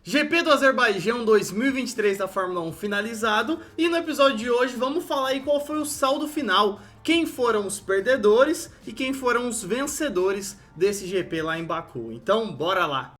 GP do Azerbaijão 2023 da Fórmula 1 finalizado, e no episódio de hoje vamos falar aí qual foi o saldo final, quem foram os perdedores e quem foram os vencedores desse GP lá em Baku. Então bora lá!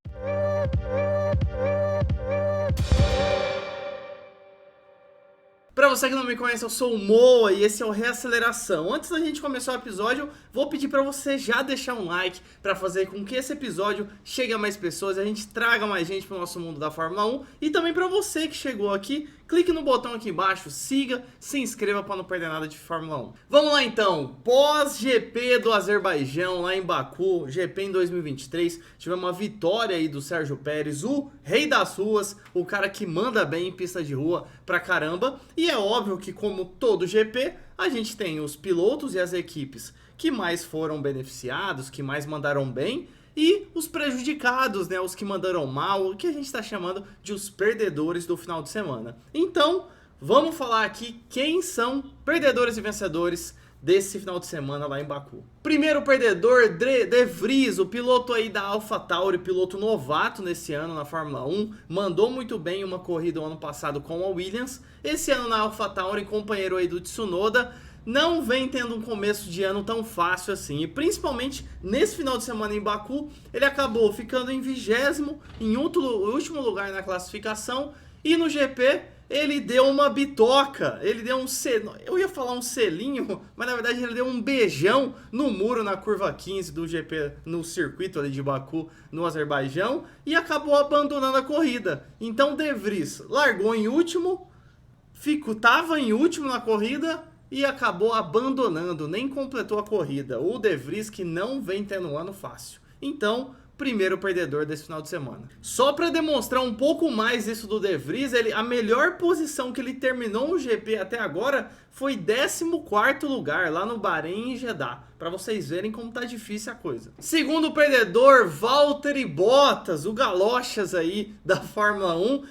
Pra você que não me conhece, eu sou o Moa e esse é o Reaceleração. Antes da gente começar o episódio, vou pedir pra você já deixar um like pra fazer com que esse episódio chegue a mais pessoas e a gente traga mais gente pro nosso mundo da Fórmula 1. E também pra você que chegou aqui, clique no botão aqui embaixo, siga, se inscreva pra não perder nada de Fórmula 1. Vamos lá então, pós-GP do Azerbaijão lá em Baku, GP em 2023, tivemos uma vitória aí do Sérgio Pérez, o rei das ruas, o cara que manda bem em pista de rua pra caramba. E é óbvio que, como todo GP, a gente tem os pilotos e as equipes que mais foram beneficiados, que mais mandaram bem, e os prejudicados, né, os que mandaram mal, o que a gente está chamando de os perdedores do final de semana. Então, vamos falar aqui quem são perdedores e vencedores desse final de semana lá em Baku. Primeiro perdedor, De Vries, o piloto aí da AlphaTauri, piloto novato nesse ano na Fórmula 1, mandou muito bem uma corrida o ano passado com a Williams. Esse ano na AlphaTauri, companheiro aí do Tsunoda, não vem tendo um começo de ano tão fácil assim, e principalmente nesse final de semana em Baku, ele acabou ficando em 20º, em último lugar na classificação, e no GP ele deu uma bitoca, ele deu eu ia falar um selinho, mas na verdade ele deu um beijão no muro na curva 15 do GP, no circuito ali de Baku, no Azerbaijão, e acabou abandonando a corrida. Então De Vries largou em último, tava em último na corrida e acabou abandonando, nem completou a corrida. O De Vries que não vem tendo um ano fácil. Então, primeiro perdedor desse final de semana. Só para demonstrar um pouco mais isso do De Vries, a melhor posição que ele terminou o GP até agora foi 14º lugar, lá no Bahrein e Jeddah, para vocês verem como tá difícil a coisa. Segundo perdedor, Valtteri Bottas, o galochas aí da Fórmula 1,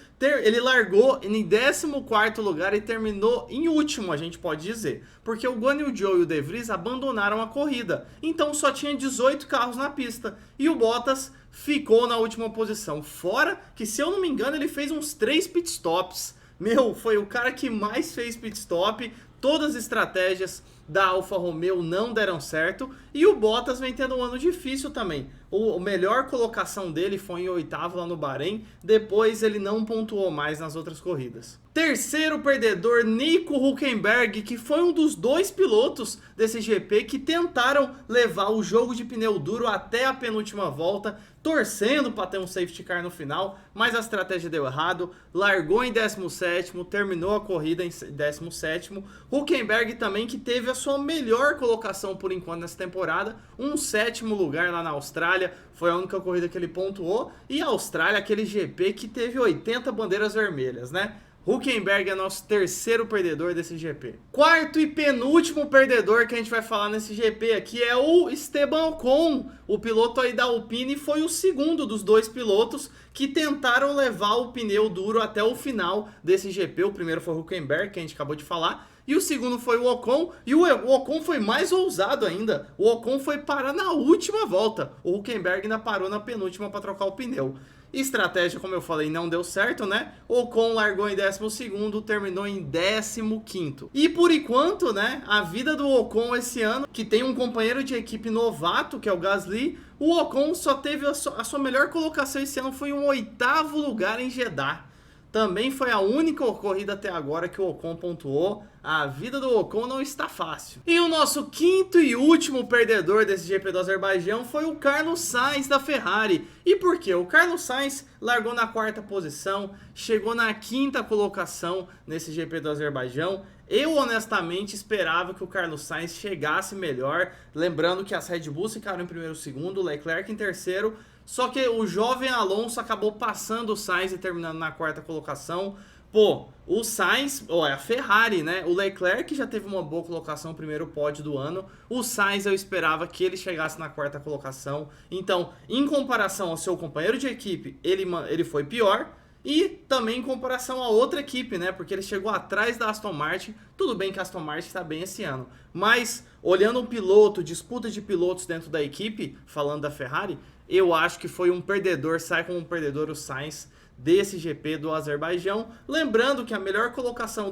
ele largou em 14º lugar e terminou em último, a gente pode dizer, porque o Guan Yu Zhou e o De Vries abandonaram a corrida, então só tinha 18 carros na pista, e o Bottas ficou na última posição, fora que, se eu não me engano, ele fez uns 3 pitstops. Meu, foi o cara que mais fez pitstop, todas as estratégias da Alfa Romeo não deram certo, e o Bottas vem tendo um ano difícil também. A melhor colocação dele foi em 8º lá no Bahrein, depois ele não pontuou mais nas outras corridas. Terceiro perdedor, Nico Hülkenberg, que foi um dos 2 pilotos desse GP que tentaram levar o jogo de pneu duro até a penúltima volta, torcendo para ter um safety car no final, mas a estratégia deu errado, largou em 17º, terminou a corrida em 17º. Hülkenberg também, que teve a sua melhor colocação por enquanto nessa temporada, um 7º lugar lá na Austrália, foi a única corrida que ele pontuou, e a Austrália, aquele GP que teve 80 bandeiras vermelhas, né? Hülkenberg é nosso terceiro perdedor desse GP. Quarto e penúltimo perdedor que a gente vai falar nesse GP aqui é o Esteban Ocon, o piloto aí da Alpine, foi o segundo dos 2 pilotos que tentaram levar o pneu duro até o final desse GP. O primeiro foi o Hülkenberg, que a gente acabou de falar, e o segundo foi o Ocon, e o Ocon foi mais ousado ainda. O Ocon foi parar na última volta, o Hülkenberg ainda parou na penúltima para trocar o pneu. Estratégia, como eu falei, não deu certo, né? Ocon largou em 12º, terminou em 15º. E por enquanto, né, a vida do Ocon esse ano, que tem um companheiro de equipe novato, que é o Gasly, o Ocon só teve a sua melhor colocação esse ano, foi um 8º lugar em Jeddah. Também foi a única corrida até agora que o Ocon pontuou. A vida do Ocon não está fácil. E o nosso quinto e último perdedor desse GP do Azerbaijão foi o Carlos Sainz da Ferrari. E por quê? O Carlos Sainz largou na 4ª posição, chegou na 5ª colocação nesse GP do Azerbaijão. Eu honestamente esperava que o Carlos Sainz chegasse melhor, lembrando que as Red Bulls ficaram em primeiro e segundo, o Leclerc em terceiro. Só que o jovem Alonso acabou passando o Sainz e terminando na 4ª colocação. Pô, o Sainz, é a Ferrari, né? O Leclerc já teve uma boa colocação, primeiro pódio do ano. O Sainz eu esperava que ele chegasse na 4ª colocação. Então, em comparação ao seu companheiro de equipe, ele foi pior. E também em comparação a outra equipe, né? Porque ele chegou atrás da Aston Martin. Tudo bem que a Aston Martin está bem esse ano, mas olhando o piloto, disputa de pilotos dentro da equipe, falando da Ferrari, eu acho que foi um perdedor, sai como um perdedor o Sainz desse GP do Azerbaijão. Lembrando que a melhor colocação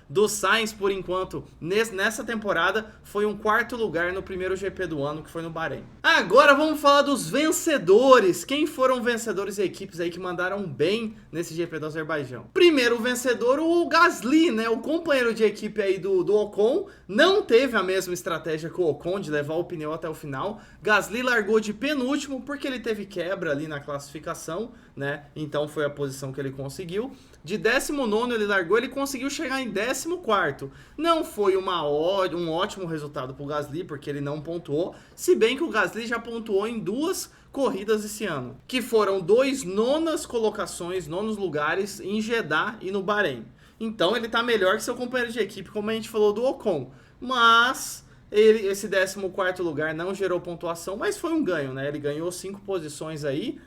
do Sainz, por enquanto, nessa temporada, foi um quarto lugar no primeiro GP do ano, que foi no Bahrein. Agora vamos falar dos vencedores. Quem foram vencedores e equipes aí que mandaram bem nesse GP do Azerbaijão? Primeiro vencedor, o Gasly, né? O companheiro de equipe aí do Ocon. Não teve a mesma estratégia que o Ocon de levar o pneu até o final. Gasly largou de penúltimo porque ele teve quebra ali na classificação, né? Então foi a posição que ele conseguiu. De 19º ele largou, ele conseguiu chegar em 14º. Não foi um ótimo resultado para o Gasly, porque ele não pontuou, se bem que o Gasly já pontuou em 2 corridas esse ano, que foram 2 nonos lugares em Jeddah e no Bahrein. Então ele tá melhor que seu companheiro de equipe, como a gente falou do Ocon. Mas esse 14º lugar não gerou pontuação, mas foi um ganho, né? Ele ganhou 5 posições aí.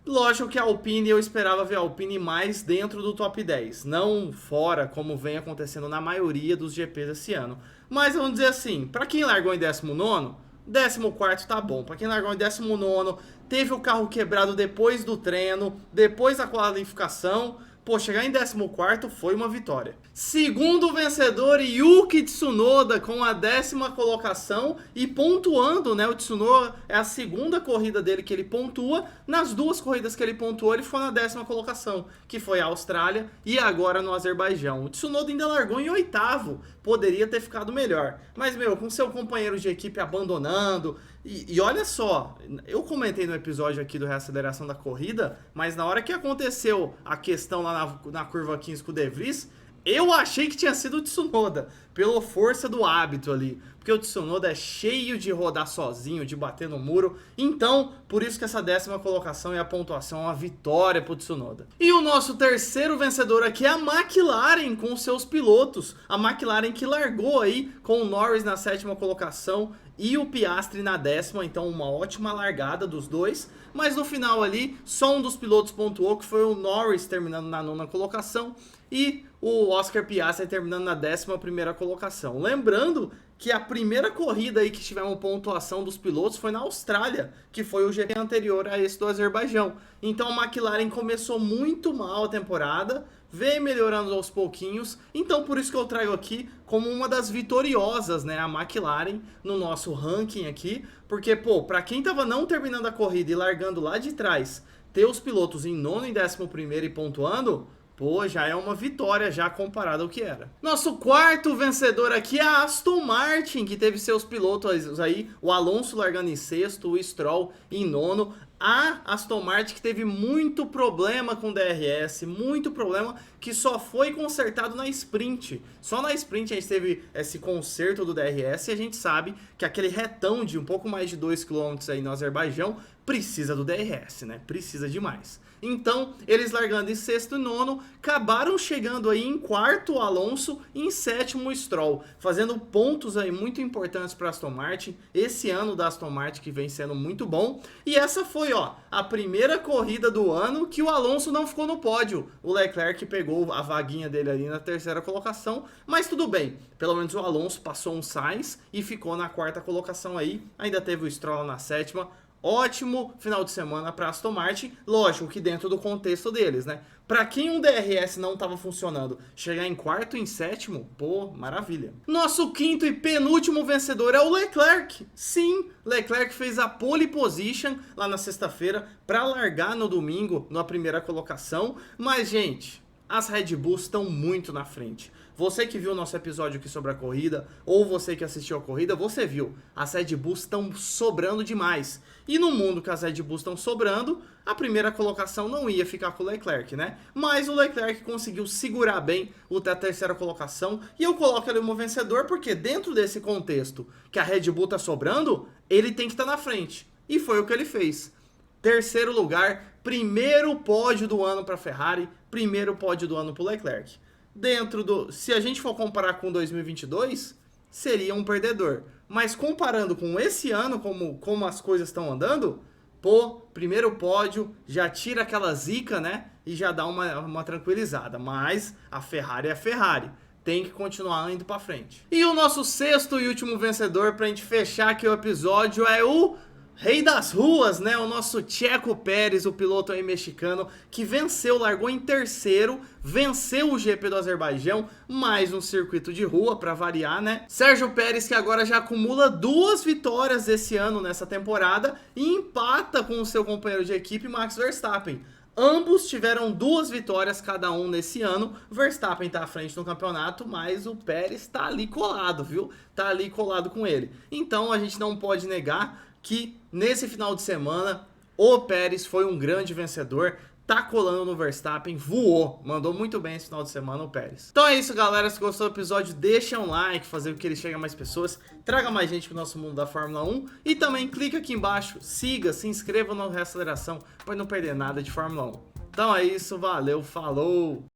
Lógico que a Alpine, eu esperava ver a Alpine mais dentro do top 10, não fora, como vem acontecendo na maioria dos GPs esse ano. Mas vamos dizer assim, para quem largou em 19º, 14º tá bom. Para quem largou em 19º, teve o carro quebrado depois do treino, depois da qualificação, pô, chegar em 14º foi uma vitória. Segundo vencedor, Yuki Tsunoda com a 10ª colocação e pontuando, né? O Tsunoda é a segunda corrida dele que ele pontua. Nas 2 corridas que ele pontuou, ele foi na 10ª colocação, que foi a Austrália e agora no Azerbaijão. O Tsunoda ainda largou em 8º, poderia ter ficado melhor. Mas, meu, com seu companheiro de equipe abandonando... E olha só, eu comentei no episódio aqui do Reaceleração da Corrida, mas na hora que aconteceu a questão lá na curva 15 com o De Vries, eu achei que tinha sido o Tsunoda, pela força do hábito ali. Porque o Tsunoda é cheio de rodar sozinho, de bater no muro. Então, por isso que essa 10ª colocação e a pontuação é uma vitória pro Tsunoda. E o nosso terceiro vencedor aqui é a McLaren com seus pilotos. A McLaren que largou aí com o Norris na 7ª colocação e o Piastri na 10ª, então uma ótima largada dos dois. Mas no final ali, só um dos pilotos pontuou, que foi o Norris terminando na 9ª colocação e o Oscar Piastri terminando na 11ª colocação. Lembrando que a primeira corrida aí que tivemos pontuação dos pilotos foi na Austrália, que foi o GP anterior a esse do Azerbaijão. Então a McLaren começou muito mal a temporada, vem melhorando aos pouquinhos, então por isso que eu trago aqui como uma das vitoriosas, né, a McLaren no nosso ranking aqui, porque, pô, pra quem tava não terminando a corrida e largando lá de trás, ter os pilotos em 9º e 11º e pontuando... pô, já é uma vitória já comparado ao que era. Nosso quarto vencedor aqui é a Aston Martin, que teve seus pilotos aí, o Alonso largando em 6º, o Stroll em 9º. A Aston Martin que teve muito problema com o DRS, muito problema, que só foi consertado na sprint. Só na sprint a gente teve esse conserto do DRS e a gente sabe que aquele retão de um pouco mais de 2 km aí no Azerbaijão precisa do DRS, né? Precisa demais. Então, eles largando em 6º e 9º, acabaram chegando aí em 4º o Alonso e em 7º o Stroll, fazendo pontos aí muito importantes para Aston Martin, esse ano da Aston Martin que vem sendo muito bom. E essa foi, ó, a primeira corrida do ano que o Alonso não ficou no pódio. O Leclerc pegou a vaguinha dele ali na 3ª colocação, mas tudo bem, pelo menos o Alonso passou um Sainz e ficou na 4ª colocação aí, ainda teve o Stroll na 7ª. Ótimo final de semana para Aston Martin, lógico que dentro do contexto deles, né? Para quem um DRS não estava funcionando, chegar em 4º e em 7º, pô, maravilha. Nosso quinto e penúltimo vencedor é o Leclerc. Sim, Leclerc fez a pole position lá na sexta-feira para largar no domingo na 1ª colocação, mas gente, as Red Bulls estão muito na frente. Você que viu o nosso episódio aqui sobre a corrida, ou você que assistiu a corrida, você viu, as Red Bulls estão sobrando demais. E no mundo que as Red Bulls estão sobrando, a 1ª colocação não ia ficar com o Leclerc, né? Mas o Leclerc conseguiu segurar bem a 3ª colocação, e eu coloco ele como vencedor porque dentro desse contexto que a Red Bull tá sobrando, ele tem que estar na frente. E foi o que ele fez. 3º lugar, primeiro pódio do ano para a Ferrari, primeiro pódio do ano para o Leclerc. Se a gente for comparar com 2022, seria um perdedor. Mas comparando com esse ano, como as coisas estão andando, pô, primeiro pódio, já tira aquela zica, né? E já dá uma tranquilizada. Mas a Ferrari é a Ferrari. Tem que continuar indo pra frente. E o nosso sexto e último vencedor, pra gente fechar aqui o episódio, é o Rei das ruas, né? O nosso Checo Pérez, o piloto aí mexicano, que venceu, largou em terceiro, venceu o GP do Azerbaijão, mais um circuito de rua para variar, né? Sérgio Pérez, que agora já acumula 2 vitórias esse ano nessa temporada e empata com o seu companheiro de equipe, Max Verstappen. Ambos tiveram 2 vitórias cada um nesse ano. O Verstappen tá à frente no campeonato, mas o Pérez tá ali colado, viu? Tá ali colado com ele. Então a gente não pode negar que nesse final de semana o Pérez foi um grande vencedor, tá colando no Verstappen, voou, mandou muito bem esse final de semana o Pérez. Então é isso, galera, se gostou do episódio, deixa um like, fazer com que ele chegue a mais pessoas, traga mais gente pro nosso mundo da Fórmula 1 e também clica aqui embaixo, siga, se inscreva no Reaceleração para não perder nada de Fórmula 1. Então é isso, valeu, falou!